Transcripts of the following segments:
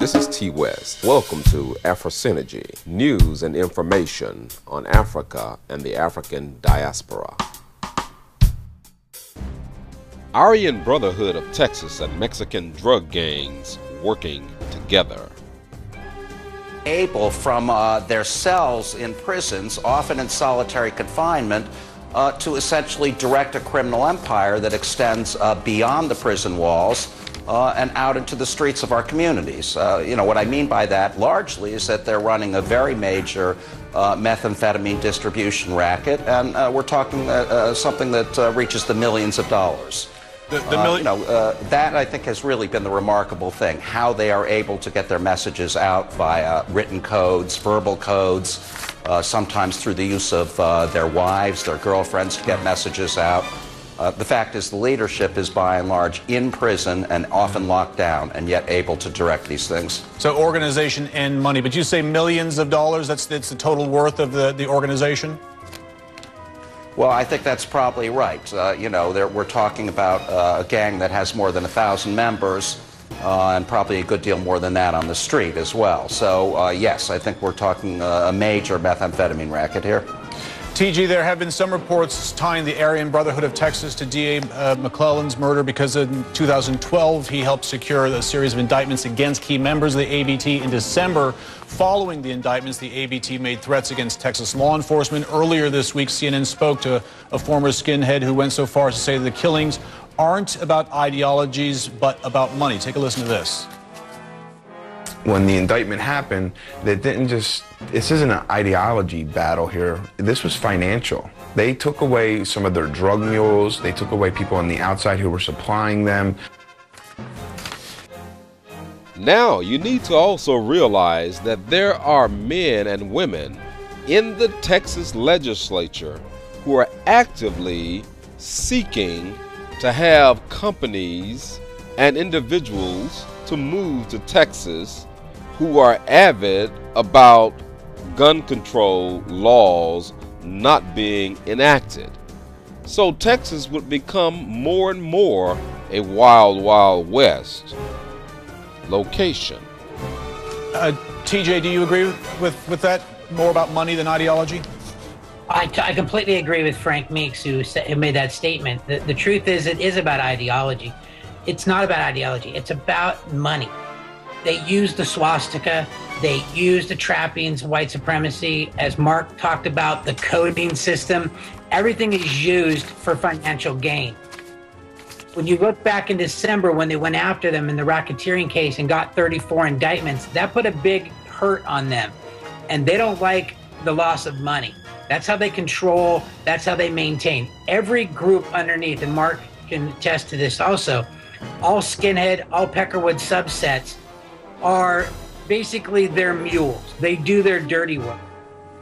This is T. West. Welcome to Afrosynergy, news and information on Africa and the African diaspora. Aryan Brotherhood of Texas and Mexican drug gangs working together. Able from their cells in prisons, often in solitary confinement, to essentially direct a criminal empire that extends beyond the prison walls and out into the streets of our communities. What I mean by that largely is that they're running a very major methamphetamine distribution racket, and we're talking something that reaches the millions of dollars. That I think has really been the remarkable thing, how they are able to get their messages out via written codes, verbal codes, sometimes through the use of their wives, their girlfriends to get messages out. The fact is the leadership is by and large in prison and often locked down and yet able to direct these things. So organization and money, but you say millions of dollars, that's the total worth of the organization? Well, I think that's probably right. We're talking about a gang that has more than 1,000 members and probably a good deal more than that on the street as well. So, yes, I think we're talking a major methamphetamine racket here. TG, there have been some reports tying the Aryan Brotherhood of Texas to D.A. McClellan's murder because in 2012 he helped secure a series of indictments against key members of the ABT. In December, following the indictments, the ABT made threats against Texas law enforcement. Earlier this week, CNN spoke to a former skinhead who went so far as to say the killings aren't about ideologies but about money. Take a listen to this. When the indictment happened, this isn't an ideology battle here. This was financial. They took away some of their drug mules. They took away people on the outside who were supplying them. Now, you need to also realize that there are men and women in the Texas legislature who are actively seeking to have companies and individuals to move to Texas who are avid about gun control laws not being enacted. So Texas would become more and more a wild, wild west location. TJ, do you agree with that? More about money than ideology? I completely agree with Frank Meeks, who made that statement. The truth is, it is about ideology. It's not about ideology. It's about money. They use the swastika. They use the trappings of white supremacy. As Mark talked about, the coding system. Everything is used for financial gain. When you look back in December when they went after them in the racketeering case and got 34 indictments, that put a big hurt on them. And they don't like the loss of money. That's how they control, that's how they maintain. Every group underneath, and Mark can attest to this also, all skinhead, all Peckerwood subsets are basically their mules. They do their dirty work.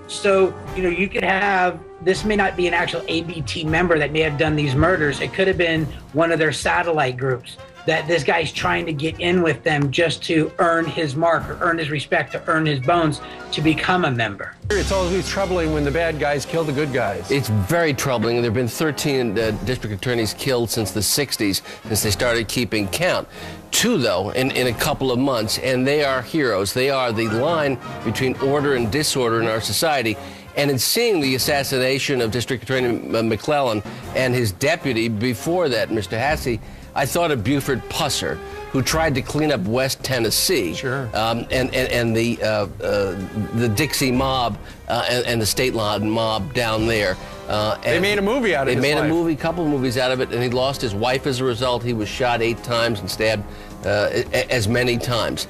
So, you could have, this may not be an actual ABT member that may have done these murders. It could have been one of their satellite groups that this guy's trying to get in with them just to earn his mark or earn his respect, to earn his bones, to become a member. It's always troubling when the bad guys kill the good guys. It's very troubling. There have been 13 district attorneys killed since the 60s, since they started keeping count. 2, though, in a couple of months, and they are heroes. They are the line between order and disorder in our society. And in seeing the assassination of District Attorney McClellan and his deputy before that, Mr. Hassey, I thought of Buford Pusser, who tried to clean up West Tennessee, sure. And the Dixie mob and the State Line mob down there. They made a movie out of it. They made a movie, couple of movies out of it, and he lost his wife as a result. He was shot 8 times and stabbed as many times.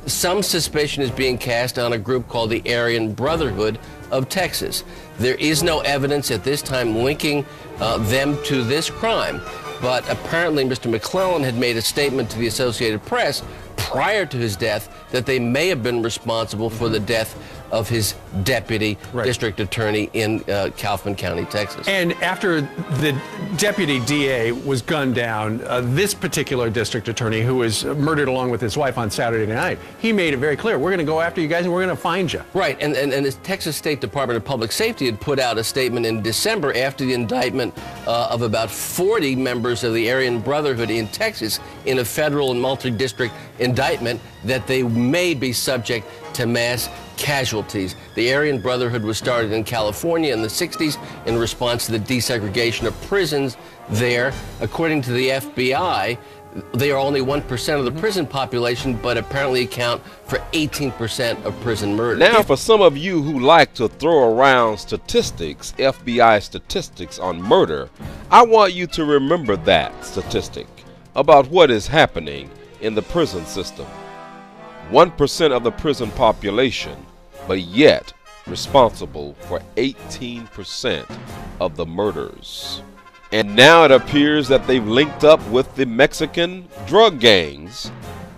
Some suspicion is being cast on a group called the Aryan Brotherhood of Texas. There is no evidence at this time linking them to this crime. But apparently Mr. McClellan had made a statement to the Associated Press prior to his death that they may have been responsible for the death of his deputy district attorney in Kaufman County, Texas. And after the deputy DA was gunned down, this particular district attorney, who was murdered along with his wife on Saturday night, he made it very clear, we're going to go after you guys and we're going to find you. Right, and the Texas State Department of Public Safety had put out a statement in December after the indictment of about 40 members of the Aryan Brotherhood in Texas in a federal and multi-district indictment that they may be subject to mass casualties. The Aryan Brotherhood was started in California in the 60s in response to the desegregation of prisons there. According to the FBI, they are only 1% of the prison population, but apparently account for 18% of prison murders. Now, for some of you who like to throw around statistics, FBI statistics on murder, I want you to remember that statistic about what is happening in the prison system. 1% of the prison population, but yet responsible for 18% of the murders. And now it appears that they've linked up with the Mexican drug gangs,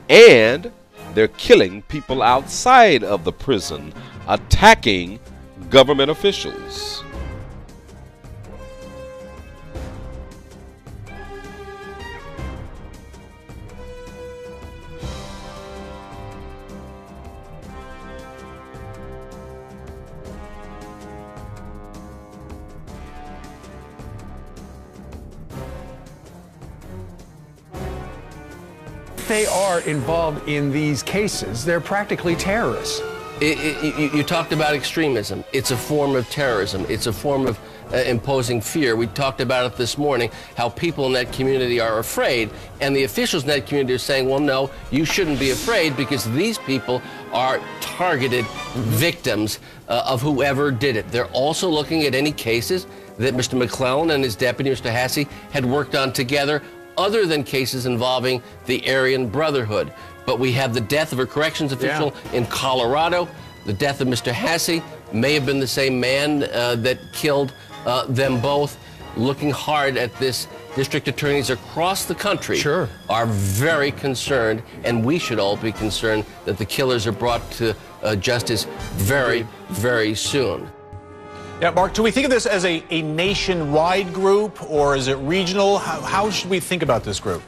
and they're killing people outside of the prison, attacking government officials. They are involved in these cases. They're practically terrorists. You talked about extremism. It's a form of terrorism. It's a form of imposing fear. We talked about it this morning, how people in that community are afraid, and the officials in that community are saying, well, no, you shouldn't be afraid because these people are targeted victims of whoever did it. They're also looking at any cases that Mr. McClellan and his deputy, Mr. Hasse, had worked on together, other than cases involving the Aryan Brotherhood. But we have the death of a corrections official in Colorado. The death of Mr. Hasse may have been the same man that killed them both. Looking hard at this, district attorneys across the country are very concerned, and we should all be concerned that the killers are brought to justice very, very soon. Yeah, Mark, do we think of this as a nationwide group, or is it regional? How should we think about this group?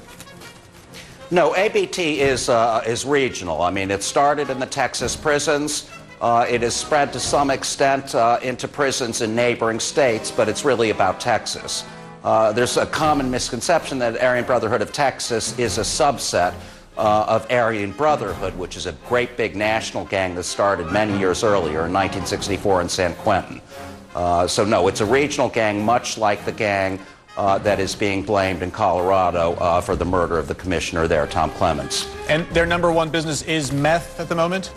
No, ABT is regional. I mean, it started in the Texas prisons. It has spread to some extent into prisons in neighboring states, but it's really about Texas. There's a common misconception that Aryan Brotherhood of Texas is a subset of Aryan Brotherhood, which is a great big national gang that started many years earlier in 1964 in San Quentin. So no, it's a regional gang, much like the gang that is being blamed in Colorado for the murder of the commissioner there, Tom Clements. And their number one business is meth at the moment?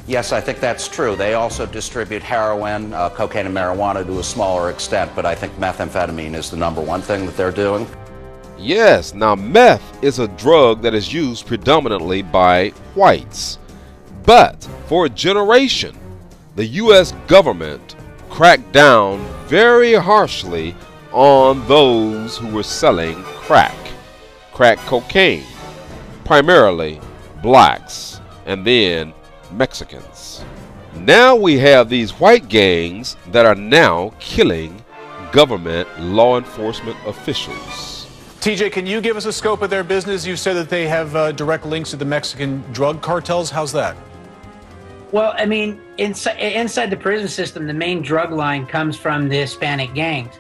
Yes, I think that's true. They also distribute heroin, cocaine and marijuana to a smaller extent, but I think methamphetamine is the number one thing that they're doing. Yes, now meth is a drug that is used predominantly by whites. But for a generation, the U.S. government cracked down very harshly on those who were selling crack cocaine, primarily blacks and then Mexicans. Now we have these white gangs that are now killing government law enforcement officials. TJ, can you give us a scope of their business? You said that they have direct links to the Mexican drug cartels. How's that? Well, I mean, inside the prison system, the main drug line comes from the Hispanic gangs.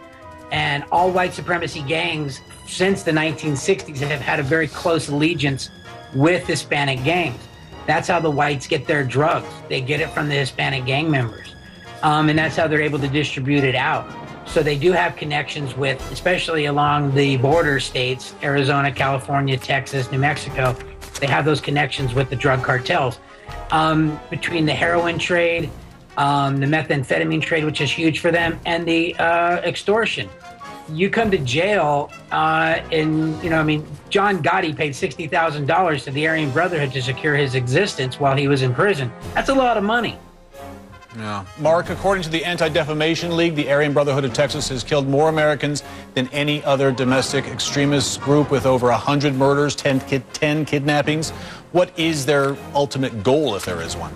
And all white supremacy gangs since the 1960s have had a very close allegiance with Hispanic gangs. That's how the whites get their drugs. They get it from the Hispanic gang members. And that's how they're able to distribute it out. So they do have connections with, especially along the border states, Arizona, California, Texas, New Mexico. They have those connections with the drug cartels. Between the heroin trade, the methamphetamine trade, which is huge for them, and the extortion. You come to jail and, you know, I mean, John Gotti paid $60,000 to the Aryan Brotherhood to secure his existence while he was in prison. That's a lot of money. Yeah. Mark, according to the Anti-Defamation League, the Aryan Brotherhood of Texas has killed more Americans than any other domestic extremist group, with over 100 murders, 10 kidnappings. What is their ultimate goal, if there is one?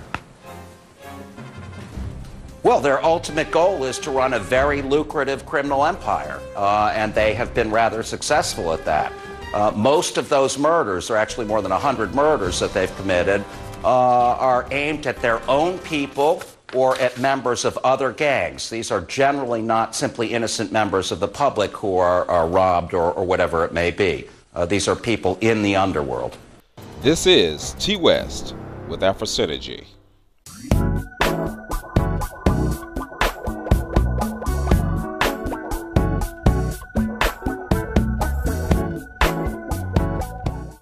Well, their ultimate goal is to run a very lucrative criminal empire, and they have been rather successful at that. Most of those murders, or actually more than 100 murders that they've committed, are aimed at their own people or at members of other gangs. These are generally not simply innocent members of the public who are robbed or whatever it may be. These are people in the underworld. This is T West with Afrosynergy.